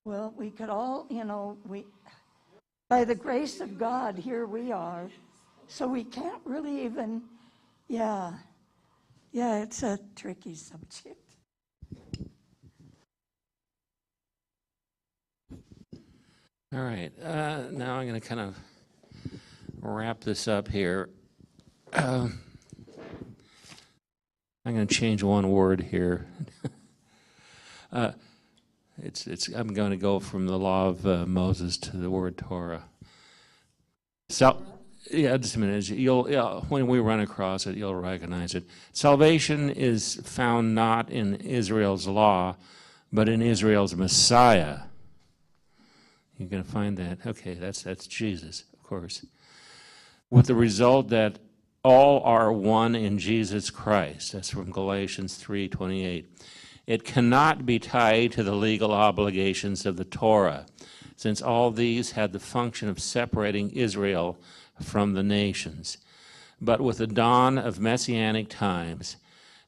Well, we could all, by the grace of God, here we are. So we can't really even, yeah, it's a tricky subject. All right, now I'm going to kind of wrap this up here. I'm going to change one word here. I'm going to go from the law of Moses to the word Torah. So, yeah, just a minute. When we run across it, you'll recognize it. Salvation is found not in Israel's law, but in Israel's Messiah. You're going to find that. Okay, that's Jesus, of course. With the result that all are one in Jesus Christ. That's from Galatians 3:28. It cannot be tied to the legal obligations of the Torah, since all these had the function of separating Israel from the nations. But with the dawn of Messianic times,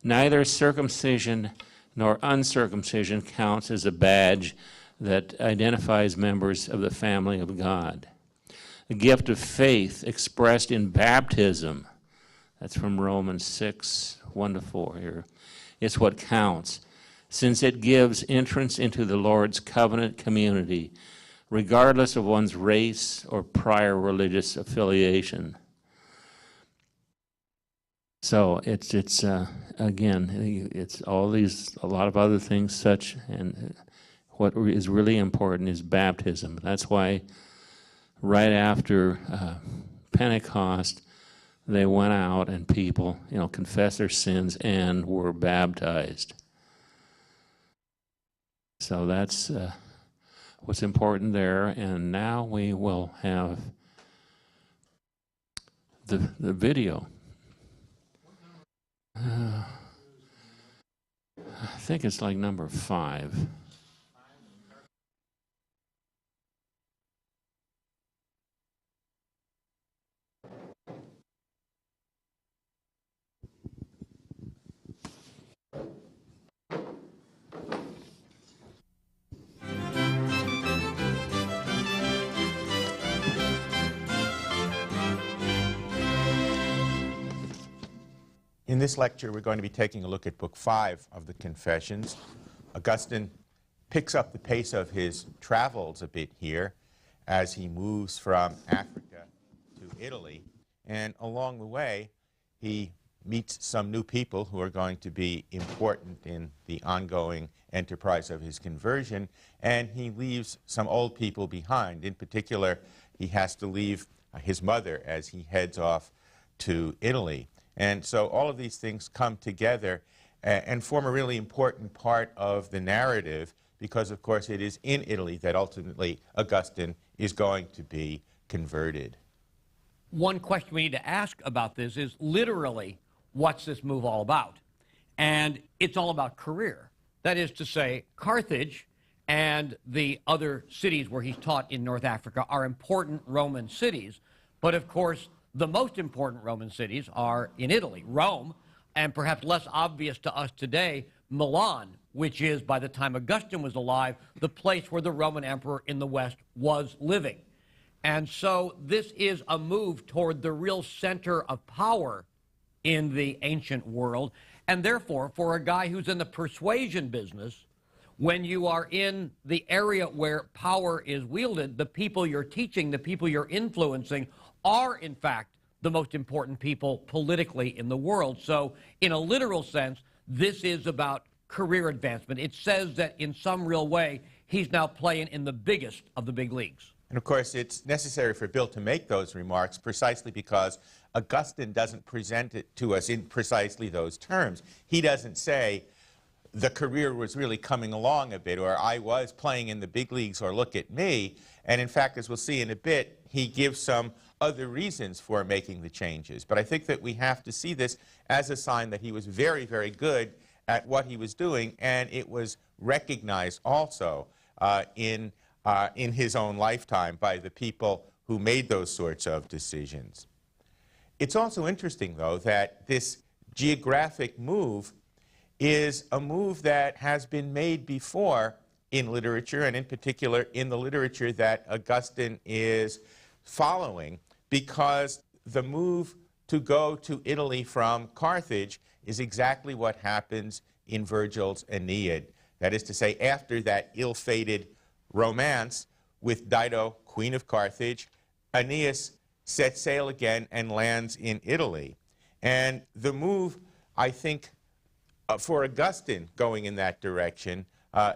neither circumcision nor uncircumcision counts as a badge that identifies members of the family of God. The gift of faith expressed in baptism, that's from Romans 6:1-4 here, it's what counts, since it gives entrance into the Lord's covenant community, regardless of one's race or prior religious affiliation. So it's again, it's all these, a lot of other things such, and what is really important is baptism. That's why right after Pentecost, they went out and people, confessed their sins and were baptized. So that's what's important there. And now we will have the video. I think it's like number 5. In this lecture, we're going to be taking a look at Book 5 of the Confessions. Augustine picks up the pace of his travels a bit here as he moves from Africa to Italy. And along the way, he meets some new people who are going to be important in the ongoing enterprise of his conversion. And he leaves some old people behind. In particular, he has to leave his mother as he heads off to Italy. And so all of these things come together and form a really important part of the narrative because, of course, it is in Italy that ultimately Augustine is going to be converted. One question we need to ask about this is literally, what's this move all about? And it's all about career. That is to say, Carthage and the other cities where he's taught in North Africa are important Roman cities, but of course, the most important Roman cities are in Italy, Rome, and perhaps less obvious to us today, Milan, which is, by the time Augustine was alive, the place where the Roman emperor in the West was living. And so this is a move toward the real center of power in the ancient world. And therefore, for a guy who's in the persuasion business, when you are in the area where power is wielded, the people you're teaching, the people you're influencing, are, in fact, the most important people politically in the world. So, in a literal sense, this is about career advancement. It says that, in some real way, he's now playing in the biggest of the big leagues. And, of course, it's necessary for Bill to make those remarks precisely because Augustine doesn't present it to us in precisely those terms. He doesn't say, the career was really coming along a bit, or I was playing in the big leagues, or look at me. And, in fact, as we'll see in a bit, he gives some other reasons for making the changes. But I think that we have to see this as a sign that he was very, very good at what he was doing, and it was recognized also in his own lifetime by the people who made those sorts of decisions. It's also interesting, though, that this geographic move is a move that has been made before in literature, and in particular in the literature that Augustine is following, because the move to go to Italy from Carthage is exactly what happens in Virgil's Aeneid. That is to say, after that ill-fated romance with Dido, Queen of Carthage, Aeneas sets sail again and lands in Italy. And the move, I think, for Augustine going in that direction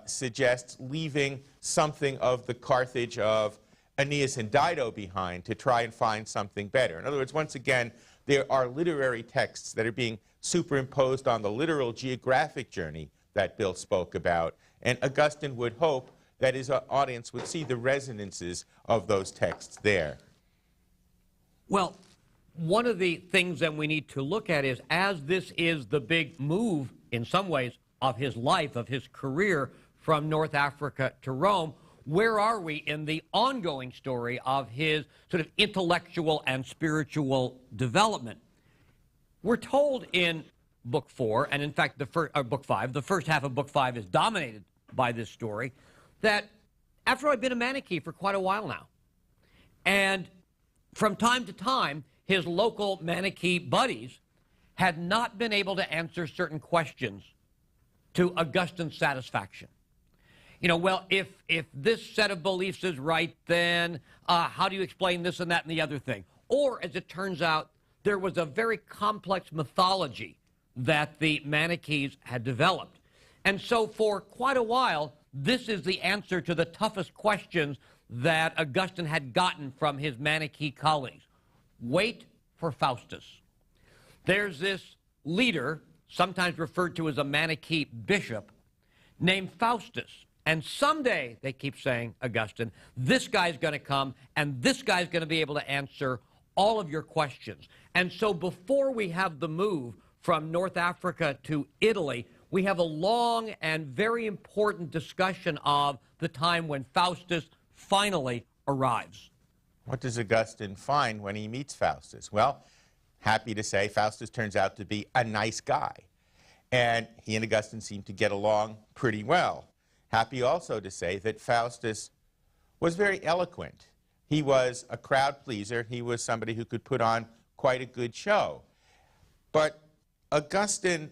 suggests leaving something of the Carthage of Aeneas and Dido behind to try and find something better. In other words, once again, there are literary texts that are being superimposed on the literal geographic journey that Bill spoke about, and Augustine would hope that his audience would see the resonances of those texts there. Well, one of the things that we need to look at is, as this is the big move, in some ways, of his life, of his career from North Africa to Rome, where are we in the ongoing story of his sort of intellectual and spiritual development? We're told in Book 4, and in fact, Book 5, the first half of Book 5 is dominated by this story, that after I've been a Manichae for quite a while now, and from time to time, his local Manichae buddies had not been able to answer certain questions to Augustine's satisfaction. You know, well, if this set of beliefs is right, then how do you explain this and that and the other thing? Or, as it turns out, there was a very complex mythology that the Manichaees had developed. And so for quite a while, this is the answer to the toughest questions that Augustine had gotten from his Manichae colleagues. Wait for Faustus. There's this leader, sometimes referred to as a Manichae bishop, named Faustus. And someday, they keep saying, Augustine, this guy's going to come, and this guy's going to be able to answer all of your questions. And so before we have the move from North Africa to Italy, we have a long and very important discussion of the time when Faustus finally arrives. What does Augustine find when he meets Faustus? Well, happy to say Faustus turns out to be a nice guy. And he and Augustine seem to get along pretty well. Happy also to say that Faustus was very eloquent. He was a crowd pleaser. He was somebody who could put on quite a good show. But Augustine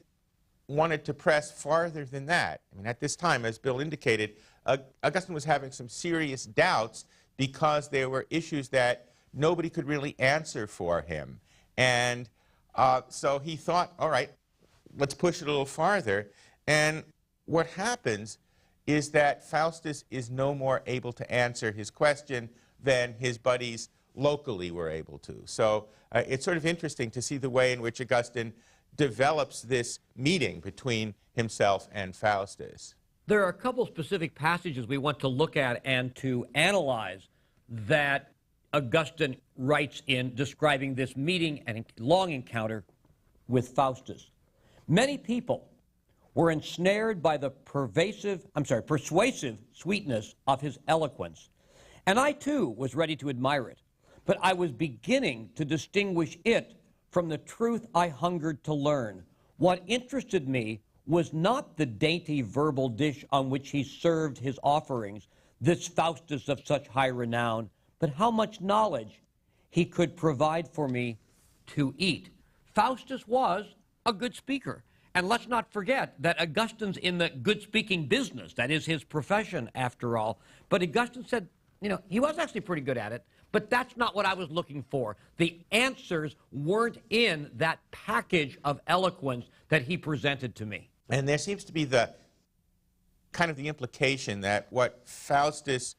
wanted to press farther than that. I mean, at this time, as Bill indicated, Augustine was having some serious doubts because there were issues that nobody could really answer for him. And so he thought, all right, let's push it a little farther. And what happens is that Faustus is no more able to answer his question than his buddies locally were able to. So it's sort of interesting to see the way in which Augustine develops this meeting between himself and Faustus. There are a couple specific passages we want to look at and to analyze that Augustine writes in describing this meeting and long encounter with Faustus. Many people were ensnared by the persuasive sweetness of his eloquence, and I too was ready to admire it, but I was beginning to distinguish it from the truth I hungered to learn. What interested me was not the dainty verbal dish on which he served his offerings, this Faustus of such high renown, but how much knowledge he could provide for me to eat. Faustus was a good speaker. And let's not forget that Augustine's in the good-speaking business. That is his profession, after all. But Augustine said, you know, he was actually pretty good at it, but that's not what I was looking for. The answers weren't in that package of eloquence that he presented to me. And there seems to be the kind of the implication that what Faustus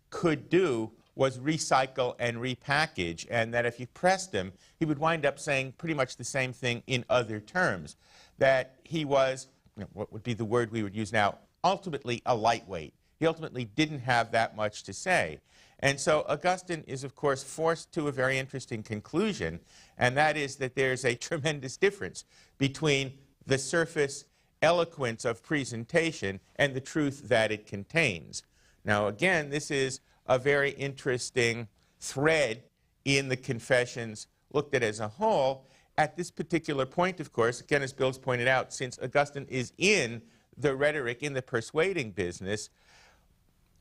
could do was recycle and repackage, and that if you pressed him, he would wind up saying pretty much the same thing in other terms. That he was, what would be the word we would use now, ultimately a lightweight. He ultimately didn't have that much to say. And so Augustine is, of course, forced to a very interesting conclusion, and that is that there's a tremendous difference between the surface eloquence of presentation and the truth that it contains. Now, again, this is a very interesting thread in the Confessions looked at as a whole. At this particular point, of course, again, as Bill's pointed out, since Augustine is in the rhetoric, in the persuading business,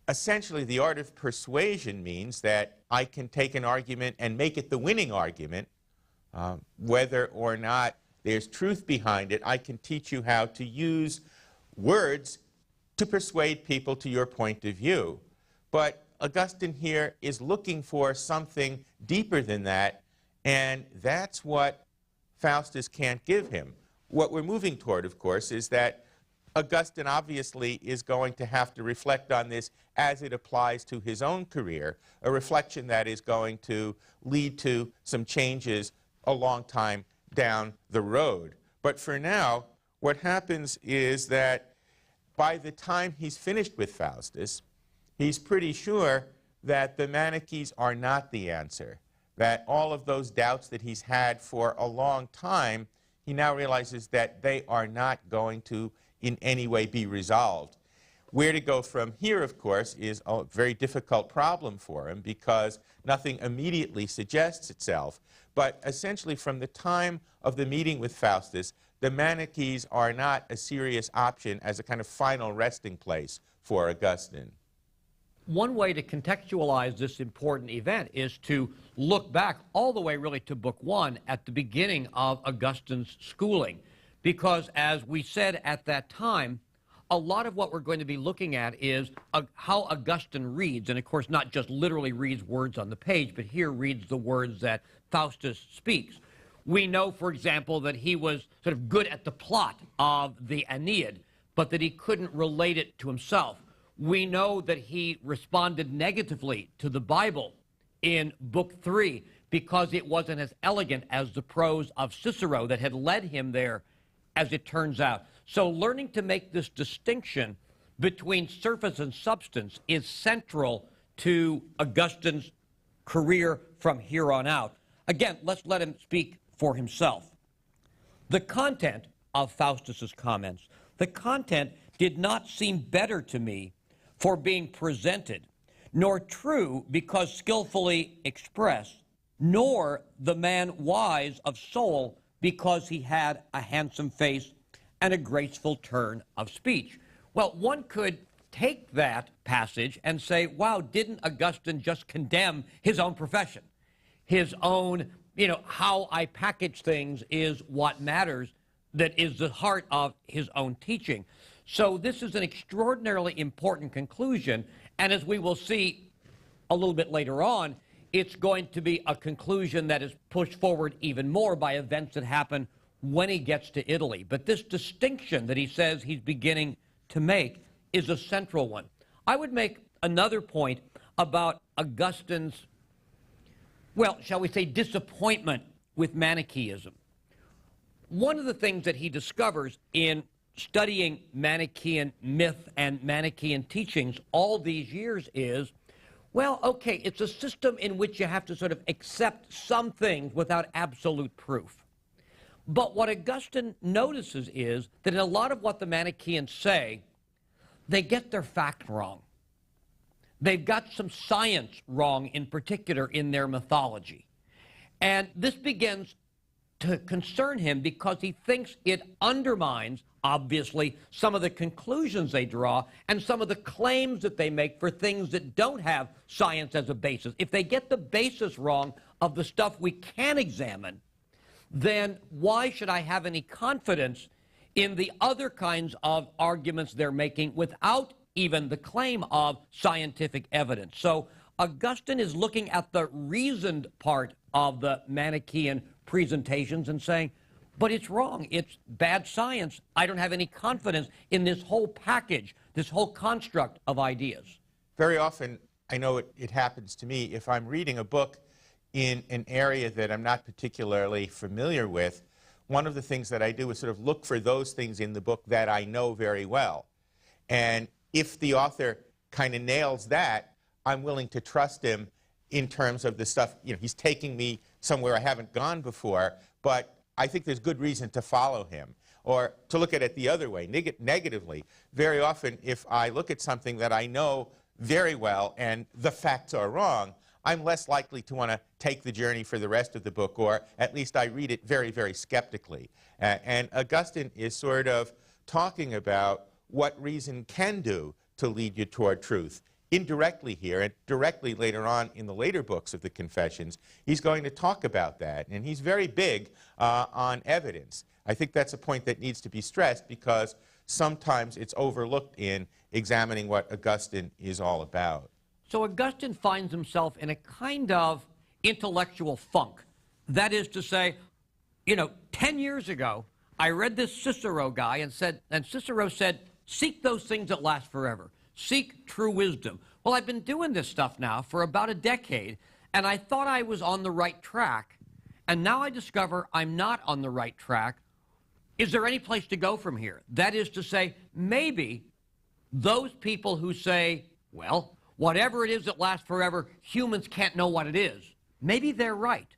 essentially, the art of persuasion means that I can take an argument and make it the winning argument, whether or not there's truth behind it. I can teach you how to use words to persuade people to your point of view. But Augustine here is looking for something deeper than that, and that's what Faustus can't give him. What we're moving toward, of course, is that Augustine obviously is going to have to reflect on this as it applies to his own career, a reflection that is going to lead to some changes a long time down the road. But for now, what happens is that by the time he's finished with Faustus, he's pretty sure that the Manichees are not the answer, that all of those doubts that he's had for a long time, he now realizes that they are not going to in any way be resolved. Where to go from here, of course, is a very difficult problem for him because nothing immediately suggests itself. But essentially, from the time of the meeting with Faustus, the Manichees are not a serious option as a kind of final resting place for Augustine. One way to contextualize this important event is to look back all the way really to Book 1 at the beginning of Augustine's schooling. Because as we said at that time, a lot of what we're going to be looking at is how Augustine reads, and of course not just literally reads words on the page, but here reads the words that Faustus speaks. We know, for example, that he was sort of good at the plot of the Aeneid, but that he couldn't relate it to himself. We know that he responded negatively to the Bible in Book 3 because it wasn't as elegant as the prose of Cicero that had led him there, as it turns out. So learning to make this distinction between surface and substance is central to Augustine's career from here on out. Again, let's let him speak for himself. The content of Faustus's comments, the content did not seem better to me for being presented, nor true because skillfully expressed, nor the man wise of soul because he had a handsome face and a graceful turn of speech. Well, one could take that passage and say, wow, didn't Augustine just condemn his own profession? His own, how I package things is what matters, that is the heart of his own teaching. So this is an extraordinarily important conclusion, and as we will see a little bit later on, it's going to be a conclusion that is pushed forward even more by events that happen when he gets to Italy. But this distinction that he says he's beginning to make is a central one. I would make another point about Augustine's, well, shall we say, disappointment with Manichaeism. One of the things that he discovers in studying Manichaean myth and Manichaean teachings all these years is, well, okay, it's a system in which you have to sort of accept some things without absolute proof. But what Augustine notices is that in a lot of what the Manichaeans say, they get their fact wrong. They've got some science wrong, in particular, in their mythology. And this begins to concern him because he thinks it undermines, obviously, some of the conclusions they draw and some of the claims that they make for things that don't have science as a basis. If they get the basis wrong of the stuff we can examine, then why should I have any confidence in the other kinds of arguments they're making without even the claim of scientific evidence? So Augustine is looking at the reasoned part of the Manichaean presentations and saying, but it's wrong. It's bad science. I don't have any confidence in this whole package, this whole construct of ideas. Very often, I know it happens to me, if I'm reading a book in an area that I'm not particularly familiar with, one of the things that I do is sort of look for those things in the book that I know very well. And if the author kind of nails that, I'm willing to trust him in terms of the stuff, he's taking me somewhere I haven't gone before, but I think there's good reason to follow him. Or to look at it the other way, negatively. Very often, if I look at something that I know very well and the facts are wrong, I'm less likely to want to take the journey for the rest of the book, or at least I read it very, very skeptically. And Augustine is sort of talking about what reason can do to lead you toward truth indirectly here, and directly later on in the later books of the Confessions, he's going to talk about that. And he's very big on evidence. I think that's a point that needs to be stressed because sometimes it's overlooked in examining what Augustine is all about. So Augustine finds himself in a kind of intellectual funk. That is to say, 10 years ago, I read this Cicero guy and Cicero said, seek those things that last forever. Seek true wisdom. Well, I've been doing this stuff now for about a decade, and I thought I was on the right track, and now I discover I'm not on the right track. Is there any place to go from here? That is to say, maybe those people who say, well, whatever it is that lasts forever, humans can't know what it is, maybe they're right.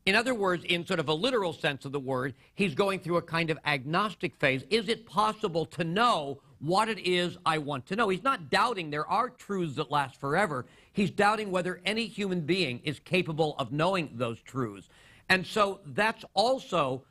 In other words, in sort of a literal sense of the word, he's going through a kind of agnostic phase. Is it possible to know what it is I want to know? He's not doubting there are truths that last forever. He's doubting whether any human being is capable of knowing those truths. And so that's also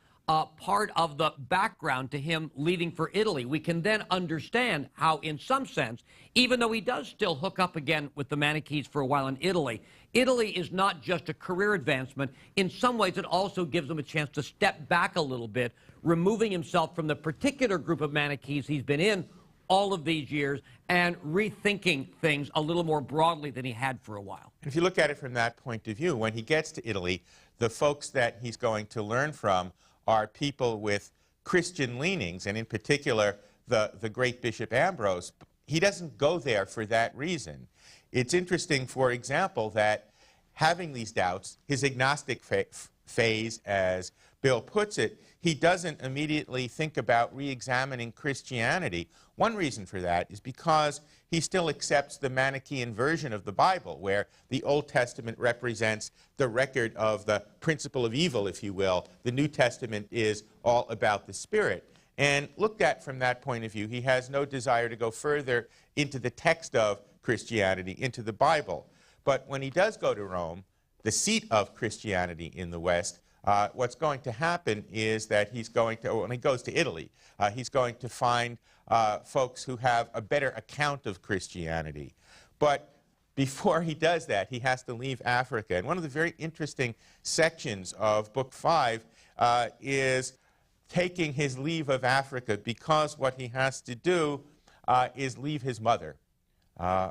part of the background to him leaving for Italy. We can then understand how, in some sense, even though he does still hook up again with the Manichees for a while in Italy, Italy is not just a career advancement. In some ways, it also gives him a chance to step back a little bit, removing himself from the particular group of Manichees he's been in all of these years and rethinking things a little more broadly than he had for a while. And if you look at it from that point of view, when he gets to Italy, the folks that he's going to learn from are people with Christian leanings, and in particular, the great Bishop Ambrose. He doesn't go there for that reason. It's interesting, for example, that having these doubts, his agnostic phase, as Bill puts it, he doesn't immediately think about re-examining Christianity. One reason for that is because he still accepts the Manichaean version of the Bible, where the Old Testament represents the record of the principle of evil, if you will. The New Testament is all about the Spirit. And looked at from that point of view, he has no desire to go further into the text of Christianity, into the Bible. But when he does go to Rome, the seat of Christianity in the West, what's going to happen is that he's going to, when he goes to Italy, he's going to find folks who have a better account of Christianity. But before he does that, he has to leave Africa. And one of the very interesting sections of Book 5 is taking his leave of Africa, because what he has to do is leave his mother.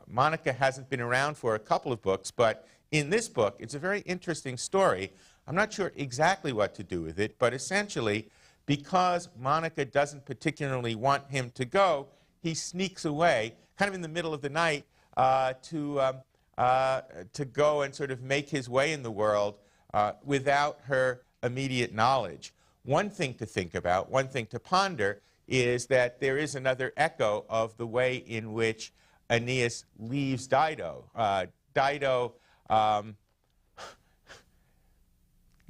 Monica hasn't been around for a couple of books, but in this book, it's a very interesting story. I'm not sure exactly what to do with it, but essentially, because Monica doesn't particularly want him to go, he sneaks away, kind of in the middle of the night, to go and sort of make his way in the world without her immediate knowledge. One thing to think about, one thing to ponder, is that there is another echo of the way in which Aeneas leaves Dido.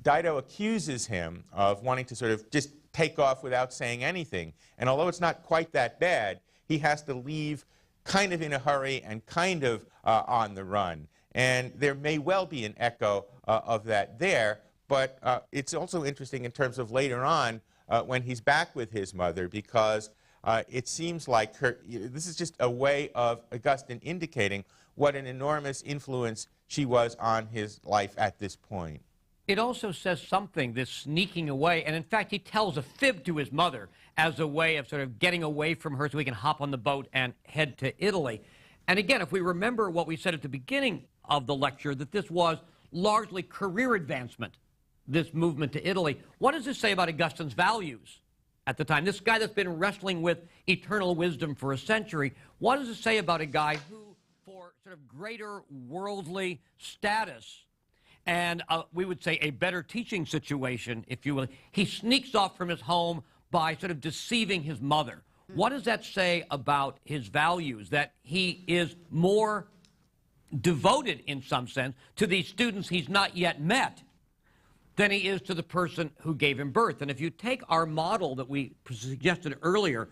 Dido accuses him of wanting to sort of just take off without saying anything. And although it's not quite that bad, he has to leave kind of in a hurry and kind of on the run. And there may well be an echo of that there, but it's also interesting in terms of later on when he's back with his mother, because it seems like this is just a way of Augustine indicating what an enormous influence she was on his life at this point. It also says something, this sneaking away, and in fact he tells a fib to his mother as a way of sort of getting away from her so he can hop on the boat and head to Italy. And again, if we remember what we said at the beginning of the lecture, that this was largely career advancement, this movement to Italy, what does this say about Augustine's values at the time? This guy that's been wrestling with eternal wisdom for a century, what does it say about a guy who, for sort of greater worldly status and we would say a better teaching situation, if you will, he sneaks off from his home by sort of deceiving his mother? What does that say about his values, that he is more devoted in some sense to these students he's not yet met than he is to the person who gave him birth? And if you take our model that we suggested earlier,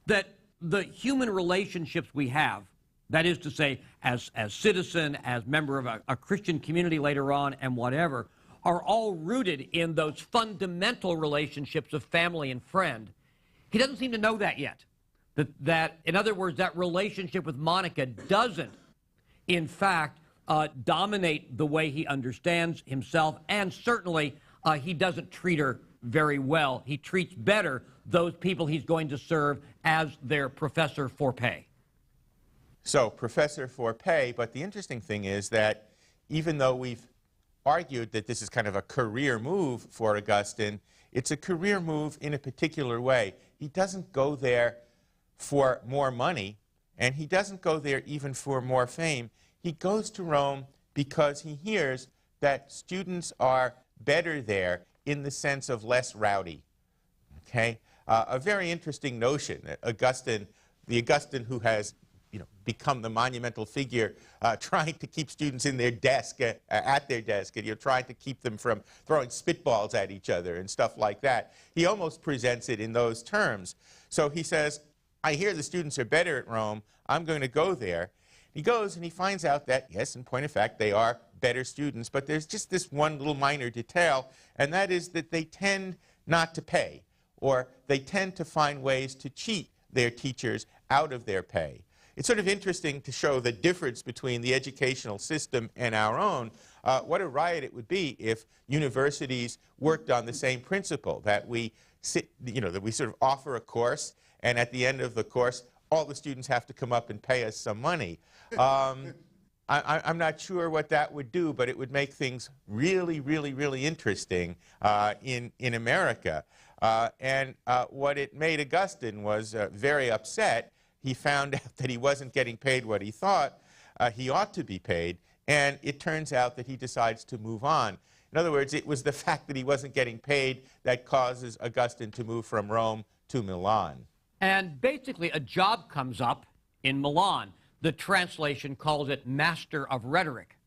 that the human relationships we have, that is to say, as citizen, as member of a Christian community later on, and whatever, are all rooted in those fundamental relationships of family and friend. He doesn't seem to know that yet. That in other words, that relationship with Monica doesn't in fact, dominate the way he understands himself, and certainly he doesn't treat her very well. He treats better those people he's going to serve as their professor for pay. So, professor for pay, but the interesting thing is that even though we've argued that this is kind of a career move for Augustine, it's a career move in a particular way. He doesn't go there for more money, and he doesn't go there even for more fame. He goes to Rome because he hears that students are better there in the sense of less rowdy. Okay? A very interesting notion. Augustine, the Augustine who has become the monumental figure trying to keep students in their desk, at their desk, and trying to keep them from throwing spitballs at each other and stuff like that. He almost presents it in those terms. So he says, I hear the students are better at Rome. I'm going to go there. He goes and he finds out that, yes, in point of fact, they are better students, but there's just this one little minor detail, and that is that they tend not to pay, or they tend to find ways to cheat their teachers out of their pay. It's sort of interesting to show the difference between the educational system and our own. What a riot it would be if universities worked on the same principle, that we that we sort of offer a course, and at the end of the course, all the students have to come up and pay us some money. I'm not sure what that would do, but it would make things really, really, really interesting in America. And what it made Augustine was very upset. He found out that he wasn't getting paid what he thought he ought to be paid, and it turns out that he decides to move on. In other words, it was the fact that he wasn't getting paid that causes Augustine to move from Rome to Milan. And basically, a job comes up in Milan. The translation calls it Master of Rhetoric.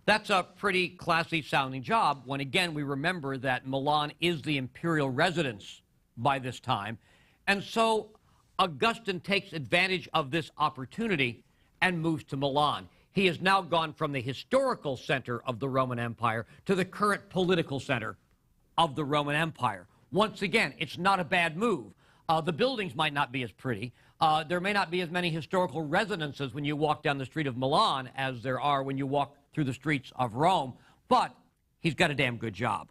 That's a pretty classy sounding job when, again, we remember that Milan is the imperial residence by this time. And so Augustine takes advantage of this opportunity and moves to Milan. He has now gone from the historical center of the Roman Empire to the current political center of the Roman Empire. Once again, it's not a bad move. The buildings might not be as pretty. There may not be as many historical residences when you walk down the street of Milan as there are when you walk through the streets of Rome, but he's got a damn good job.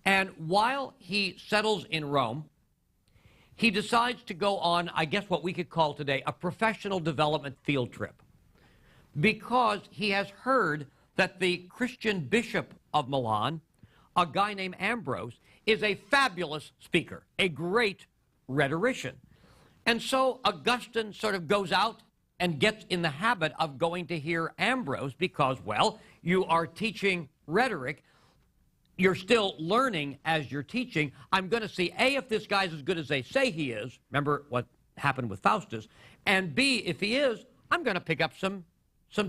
And while he settles in Rome, he decides to go on, I guess what we could call today, a professional development field trip, because he has heard that the Christian bishop of Milan, a guy named Ambrose, is a fabulous speaker, a great rhetorician. And so Augustine sort of goes out and gets in the habit of going to hear Ambrose because, well, you are teaching rhetoric. You're still learning as you're teaching. I'm going to see, A, if this guy's as good as they say he is. Remember what happened with Faustus. And B, if he is, I'm going to pick up some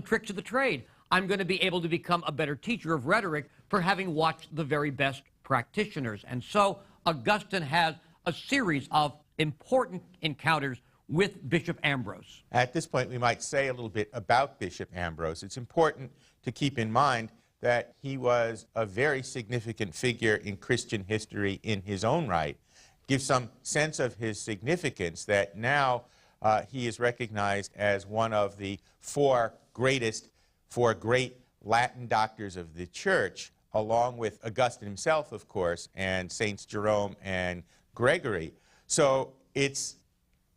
tricks of the trade. I'm going to be able to become a better teacher of rhetoric for having watched the very best practitioners. And so Augustine has a series of important encounters with Bishop Ambrose. At this point, we might say a little bit about Bishop Ambrose. It's important to keep in mind that he was a very significant figure in Christian history in his own right. Gives some sense of his significance that now he is recognized as one of the four great Latin doctors of the Church, along with Augustine himself, of course, and Saints Jerome and Gregory. So it's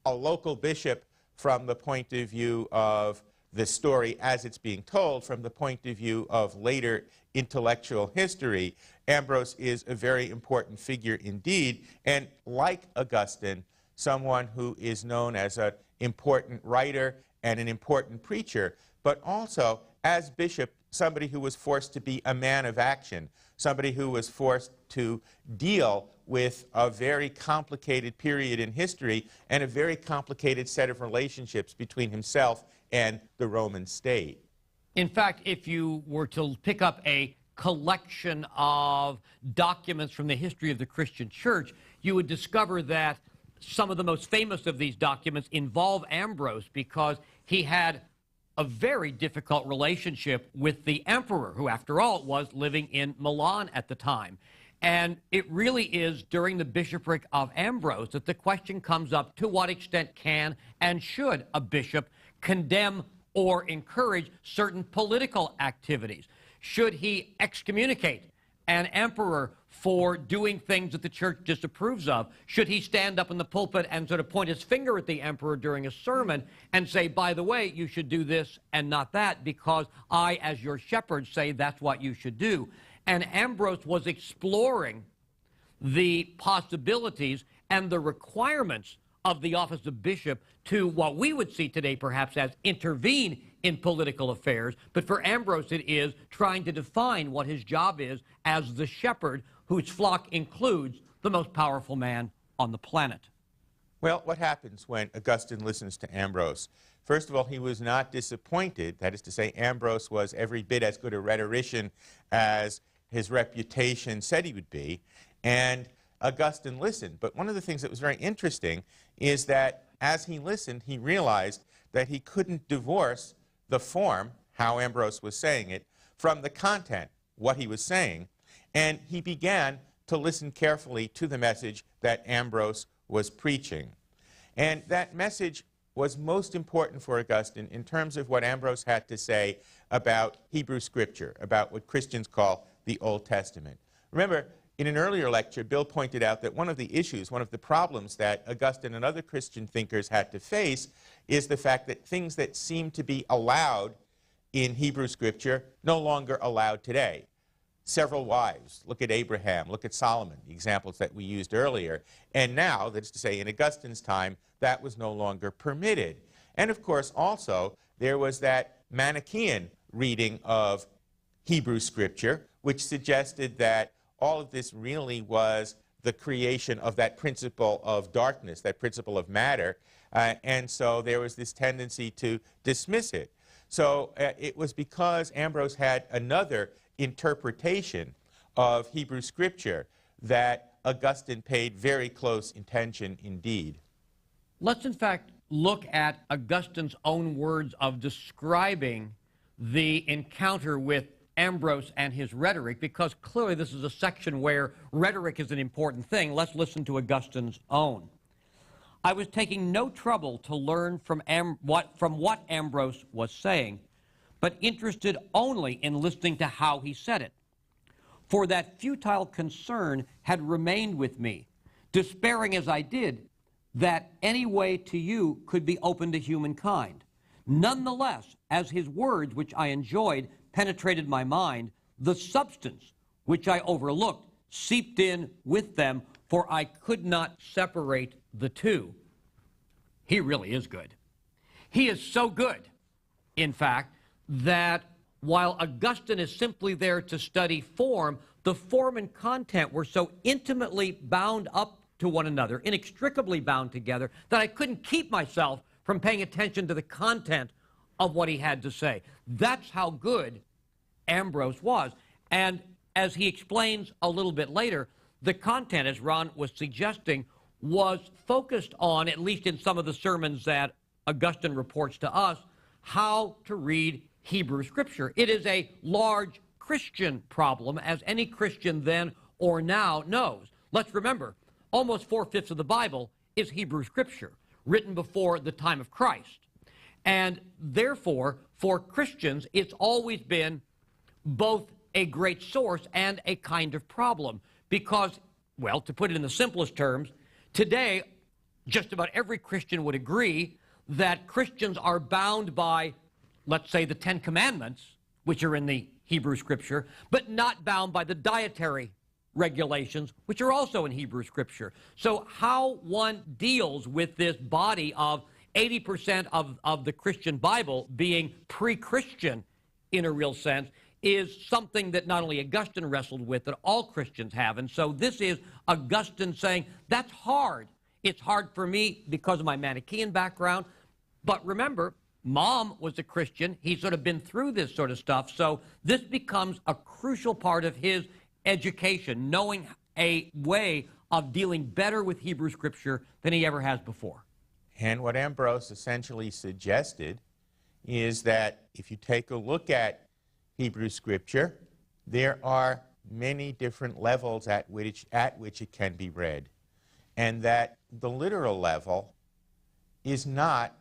a local bishop from the point of view of the story as it's being told. From the point of view of later intellectual history, Ambrose is a very important figure indeed, and like Augustine, someone who is known as an important writer and an important preacher, but also as bishop, somebody who was forced to be a man of action, somebody who was forced to deal with a very complicated period in history and a very complicated set of relationships between himself and the Roman state. In fact, if you were to pick up a collection of documents from the history of the Christian church, you would discover that some of the most famous of these documents involve Ambrose because he had a very difficult relationship with the emperor, who, after all, was living in Milan at the time. And it really is during the bishopric of Ambrose that the question comes up, to what extent can and should a bishop condemn or encourage certain political activities? Should he excommunicate an emperor for doing things that the church disapproves of? Should he stand up in the pulpit and sort of point his finger at the emperor during a sermon and say, by the way, you should do this and not that because I, as your shepherd, say that's what you should do? And Ambrose was exploring the possibilities and the requirements of the office of bishop to what we would see today perhaps as intervene in political affairs. But for Ambrose, it is trying to define what his job is as the shepherd whose flock includes the most powerful man on the planet. Well, what happens when Augustine listens to Ambrose? First of all, he was not disappointed. That is to say, Ambrose was every bit as good a rhetorician as his reputation said he would be. And Augustine listened. But one of the things that was very interesting is that as he listened, he realized that he couldn't divorce the form, how Ambrose was saying it, from the content, what he was saying. And he began to listen carefully to the message that Ambrose was preaching. And that message was most important for Augustine in terms of what Ambrose had to say about Hebrew Scripture, about what Christians call the Old Testament. Remember, in an earlier lecture, Bill pointed out that one of the issues, one of the problems that Augustine and other Christian thinkers had to face is the fact that things that seem to be allowed in Hebrew Scripture no longer allowed today. Several wives. Look at Abraham. Look at Solomon, the examples that we used earlier. And now, that is to say, in Augustine's time, that was no longer permitted. And of course, also, there was that Manichaean reading of Hebrew Scripture, which suggested that all of this really was the creation of that principle of darkness, that principle of matter, and so there was this tendency to dismiss it. So it was because Ambrose had another interpretation of Hebrew Scripture that Augustine paid very close attention indeed. Let's in fact look at Augustine's own words of describing the encounter with Ambrose and his rhetoric, because clearly this is a section where rhetoric is an important thing. Let's listen to Augustine's own. I was taking no trouble to learn from what Ambrose was saying, but interested only in listening to how he said it. For that futile concern had remained with me, despairing as I did that any way to you could be open to humankind. Nonetheless, as his words, which I enjoyed, penetrated my mind, the substance, which I overlooked, seeped in with them, for I could not separate the two. He really is good. He is so good, in fact, that while Augustine is simply there to study form, the form and content were so intimately bound up to one another, inextricably bound together, that I couldn't keep myself from paying attention to the content of what he had to say. That's how good Ambrose was. And as he explains a little bit later, the content, as Ron was suggesting, was focused on, at least in some of the sermons that Augustine reports to us, how to read Hebrew Scripture. It is a large Christian problem, as any Christian then or now knows. Let's remember, almost 4/5 of the Bible is Hebrew Scripture, written before the time of Christ. And therefore, for Christians, it's always been both a great source and a kind of problem. Because, well, to put it in the simplest terms, today, just about every Christian would agree that Christians are bound by, let's say, the Ten Commandments, which are in the Hebrew Scripture, but not bound by the dietary regulations, which are also in Hebrew Scripture. So how one deals with this body of 80% of the Christian Bible being pre-Christian in a real sense is something that not only Augustine wrestled with, that all Christians have. And so this is Augustine saying, that's hard. It's hard for me because of my Manichaean background. But remember, Mom was a Christian. He's sort of been through this sort of stuff. So this becomes a crucial part of his education, knowing a way of dealing better with Hebrew Scripture than he ever has before. And what Ambrose essentially suggested is that if you take a look at Hebrew Scripture, there are many different levels at which it can be read, and that the literal level is not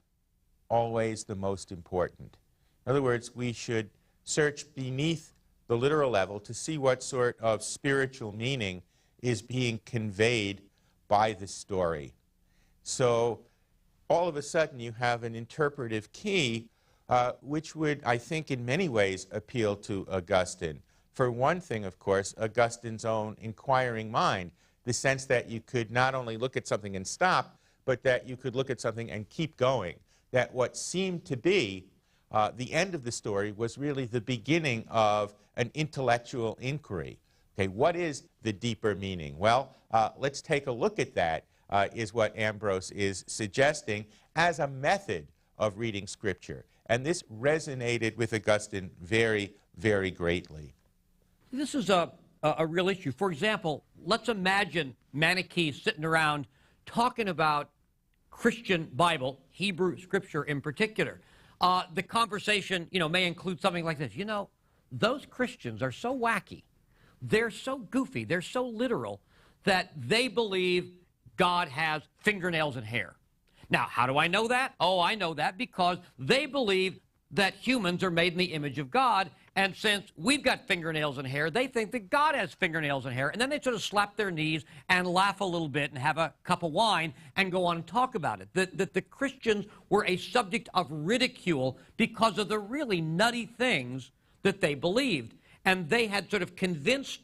always the most important. In other words, we should search beneath the literal level to see what sort of spiritual meaning is being conveyed by the story. So all of a sudden you have an interpretive key which would, I think, in many ways appeal to Augustine. For one thing, of course, Augustine's own inquiring mind, the sense that you could not only look at something and stop, but that you could look at something and keep going, that what seemed to be the end of the story was really the beginning of an intellectual inquiry. Okay, what is the deeper meaning? Well, let's take a look at that, is what Ambrose is suggesting as a method of reading Scripture. And this resonated with Augustine very, very greatly. This is a real issue. For example, let's imagine Manichaeans sitting around talking about Christian Bible, Hebrew Scripture in particular. The conversation, may include something like this. Those Christians are so wacky, they're so goofy, they're so literal, that they believe God has fingernails and hair. Now, how do I know that? Oh, I know that because they believe that humans are made in the image of God, and since we've got fingernails and hair, they think that God has fingernails and hair, and then they sort of slap their knees and laugh a little bit and have a cup of wine and go on and talk about it. That the Christians were a subject of ridicule because of the really nutty things that they believed. And they had sort of convinced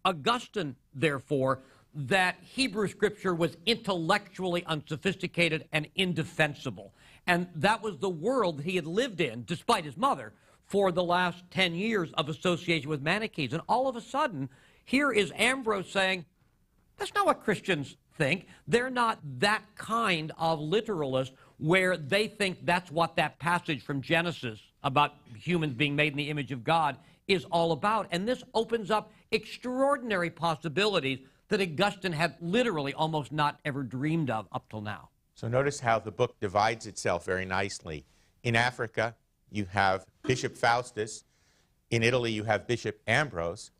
Augustine, therefore, that Hebrew Scripture was intellectually unsophisticated and indefensible. And that was the world he had lived in, despite his mother, for the last 10 years of association with Manichaeans. And all of a sudden, here is Ambrose saying, that's not what Christians think. They're not that kind of literalist where they think that's what that passage from Genesis about humans being made in the image of God is all about. And this opens up extraordinary possibilities that Augustine had literally almost not ever dreamed of up till now. So notice how the book divides itself very nicely. In Africa, you have Bishop Faustus. In Italy, you have Bishop Ambrose.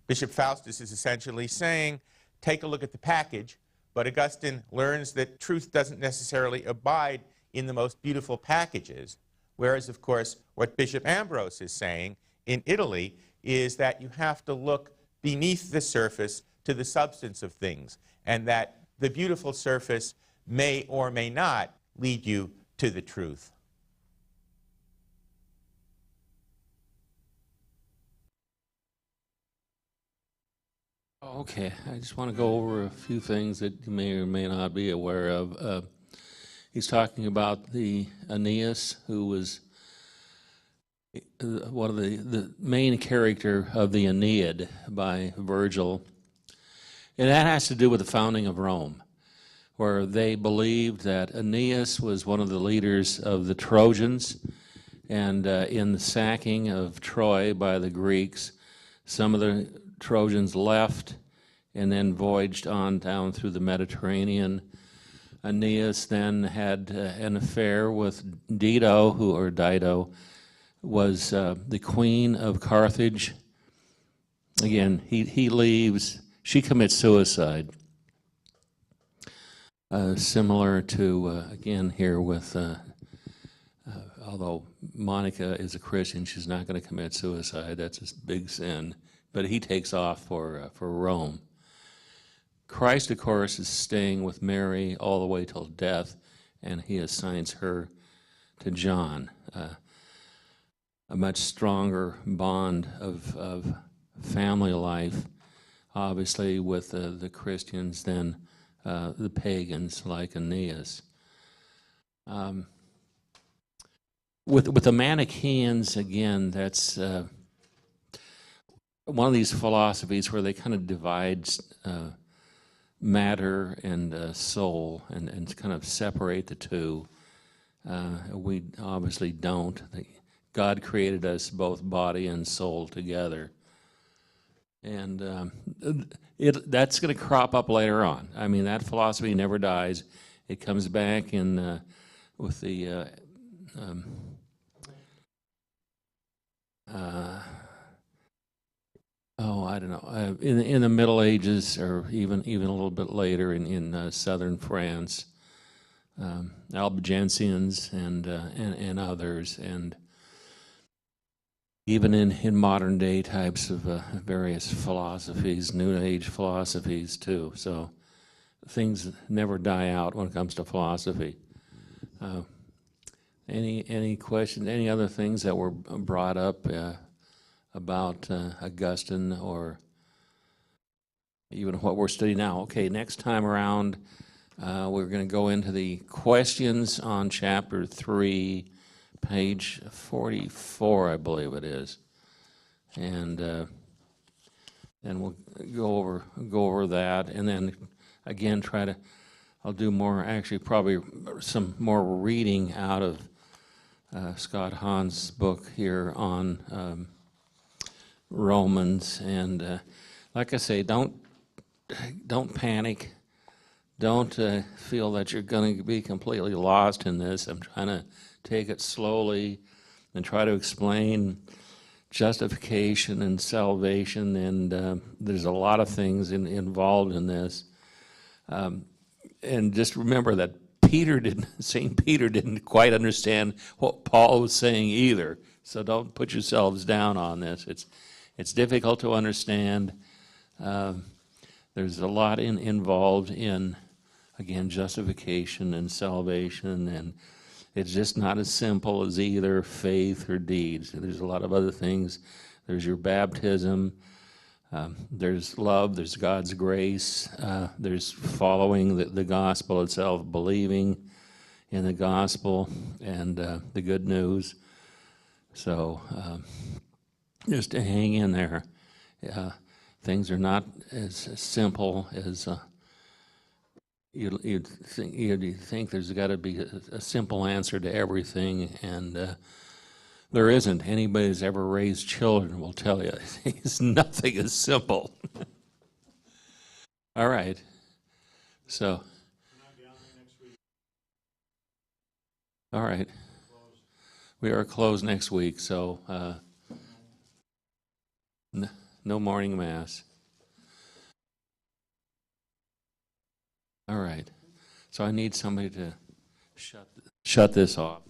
Bishop Faustus is essentially saying, take a look at the package, but Augustine learns that truth doesn't necessarily abide in the most beautiful packages. Whereas, of course, what Bishop Ambrose is saying in Italy is that you have to look beneath the surface to the substance of things, and that the beautiful surface may or may not lead you to the truth. Okay, I just want to go over a few things that you may or may not be aware of. He's talking about the Aeneas, who was one of the main character of the Aeneid by Virgil. And that has to do with the founding of Rome, where they believed that Aeneas was one of the leaders of the Trojans, and in the sacking of Troy by the Greeks, some of the Trojans left and then voyaged on down through the Mediterranean. Aeneas then had an affair with Dido, Dido was the queen of Carthage. Again, he leaves. She commits suicide. Similar to, again, here with, although Monica is a Christian, she's not going to commit suicide. That's a big sin. But he takes off for Rome. Christ, of course, is staying with Mary all the way till death, and he assigns her to John. A much stronger bond of family life, obviously, with the Christians than the pagans like Aeneas. With the Manichaeans, again, that's one of these philosophies where they kind of divide matter and soul and kind of separate the two. We obviously don't. God created us both body and soul together. And that's going to crop up later on. I mean, that philosophy never dies. It comes back in with the I don't know, in the Middle Ages, or even a little bit later in southern France, Albigensians and others, and even in modern day types of various philosophies, New Age philosophies too. So things never die out when it comes to philosophy. Any questions? Any other things that were brought up about Augustine or even what we're studying now? Okay, next time around, we're going to go into the questions on chapter 3, page 44, I believe it is, and we'll go over that, and then again I'll do more, actually probably some more reading out of Scott Hahn's book here on Romans, and like I say, don't panic. Don't feel that you're going to be completely lost in this. I'm trying to take it slowly and try to explain justification and salvation, and there's a lot of things involved in this. And just remember that St. Peter didn't quite understand what Paul was saying either. So don't put yourselves down on this. It's difficult to understand. There's a lot involved in, again, justification and salvation, and it's just not as simple as either faith or deeds. There's a lot of other things. There's your baptism. There's love, there's God's grace, there's following the gospel itself, believing in the gospel and the good news. So just to hang in there. Things are not as simple as you'd think. There's got to be a simple answer to everything, and there isn't. Anybody who's ever raised children will tell you nothing is simple. All right. So. All right. We are closed next week, so no morning mass. All right. So I need somebody to shut this off.